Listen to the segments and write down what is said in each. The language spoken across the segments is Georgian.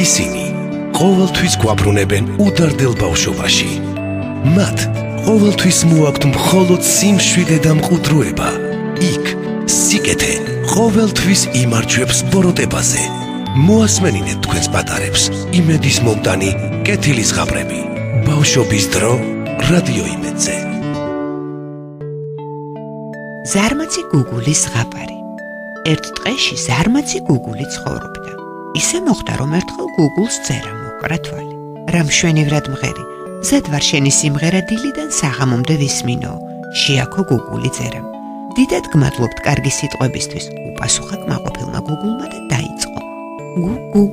ისინი ყოველთვის გვაბრუნებენ უდარდელ ბავშვობაში. მათ ყოველთვის მოაქვთ მხოლოდ სიმშვიდე და მყუდროება. იქ სიკეთე ყოველთვის იმარჯვებს ბოროტებაზე. მოასმენინეთ თქვენს პატარებს იმედის მომტანი კეთილის ღაბრები. ბავშვობის დრო რადიო იმედზე. ზარმაცი გუგულის ზღაპარი. ერთ ტყეში ზარმაცი გუგული ცხოვრობდა. ისე მოხდა, რომ ერთხელ გუგულს წერა მოკრა თვალი. რა მშვენივრად მღერი, ზედ ვარ შენი სიმღერა დილიდან საღამომდე ვისმინო. შეაქო გუგული წერა. დიდად გმადლობთ კარგი სიტყვებისთვის, უპასუხა კმაყოფილმა გუგულმა და დაიწყო. გუგუ,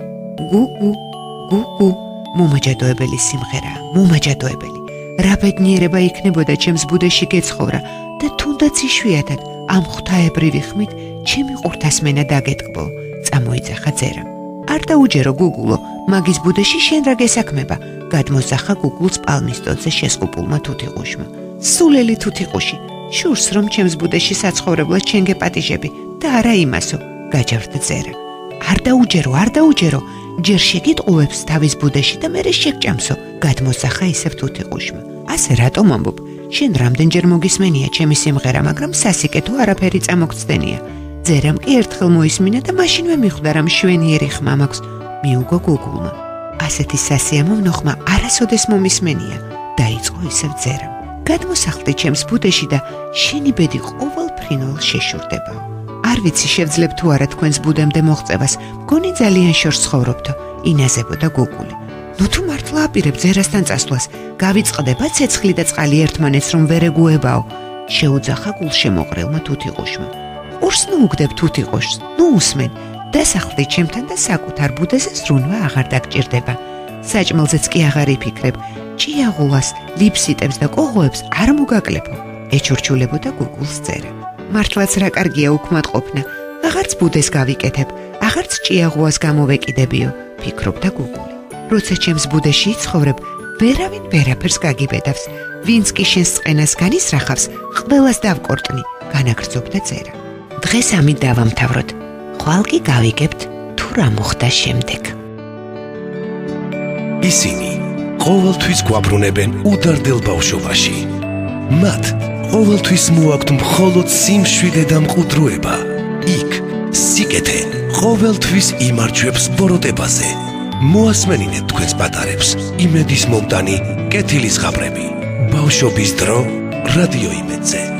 გუგუ, გუგუ, მომაჯადოებელი სიმღერა, მომაჯადოებელი. რა ბედნიერება იქნებოდა ჩემს ბუდეში გეცხოვრა და თუნდაც იშვიათად ამ ღვთაებრივი ხმით ჩემი ყურთასმენა დაგეტკბო. წამოიძახა წერა. არ დაუჯერო გუგულო, მაგის ბუდეში შენ რა გესაქმება? გადმოსახა გუგულს პალმისტოზე შესყუპულმა თუთიყუშმა. სულელი თუთიყუში, შურს რომ ჩემს ბუდეში საცხოვრებლად შენ გეპატიჟები და არა იმასო, გაჯერდა წერა. არ დაუჯერო, ჯერ შეგიტყუებს თავის ბუდეში და მერე შეგჭამსო, გადმოსახა ისევ თუთიყუშმა. ასე რატომ ამბობ? შენ რამდენჯერ მოგისმენია ჩემი სიმღერა, მაგრამ სასიკეთო არაფერი წამოგცდენია. წერამ კი ერთხელ მოისმინა და მაშინვე მიხვდა, რომ შვენიერი ხმა მაქვს, მიუგო გუგულმა. ასეთი სასიამოვნო ხმა არასოდეს მომისმენია, დაიწყო ისევ წერა. გადმოსახლდი ჩემს ბუდეში და შენი ბედი ყოველფრინველ შეშურდებაო. არ ვიცი შევძლებ თუ არა თქვენს ბუდემდე მოღწევას, მგონი ძალიან შორს ცხოვრობთო, ინაზებოდა გუგული. ნუ თუ მართლა აპირებ წერასთან წასვლას, გავიწყდება ცეცხლი და წყალი ერთმანეთს რომ ვერ ეგუებაო, შეუძახა გულშემოყრილმა თუთიყუშმა. ურს ნუ უგდებ თუთიყუშს, ნუ უსმენ, დასახლდი ჩემთან და საკუთარ ბუდეზე ზრუნვა აღარ დაგჭირდება. საჭმელზეც კი აღარ იფიქრებ, ჭიაღულას, ლიფსიტებს და კოღოებს არ მოგაკლებო, ეჩურჩულებოდა გუგულს წერა. მართლაც რა კარგია უქმატყოფნა, აღარც ბუდეს გავიკეთებ, აღარც ჭიაღუას გამოვეკიდებიო, ფიქრობდა გუგული. როცა ჩემს ბუდეში იცხოვრებ, ვერავინ ვერაფერს გაგიბედავს, ვინც კი შენს წყენას განისრახავს, ყველას დავკორტნი, განაგრძობდა წერა. დღეს ამით დავამთავროთ, ხვალ კი გავიგებთ თუ რა მოხდა შემდეგ. ისინი ყოველთვის გვაბრუნებენ უდარდელ ბავშვობაში. მათ ყოველთვის მოაქვთ მხოლოდ სიმშვიდე და მყუდროება. იქ სიკეთე ყოველთვის იმარჯვებს ბოროტებაზე. მოასმენინეთ თქვენს პატარებს იმედის მომტანი კეთილის ღაბრები. ბავშვობის დრო რადიო იმედზე.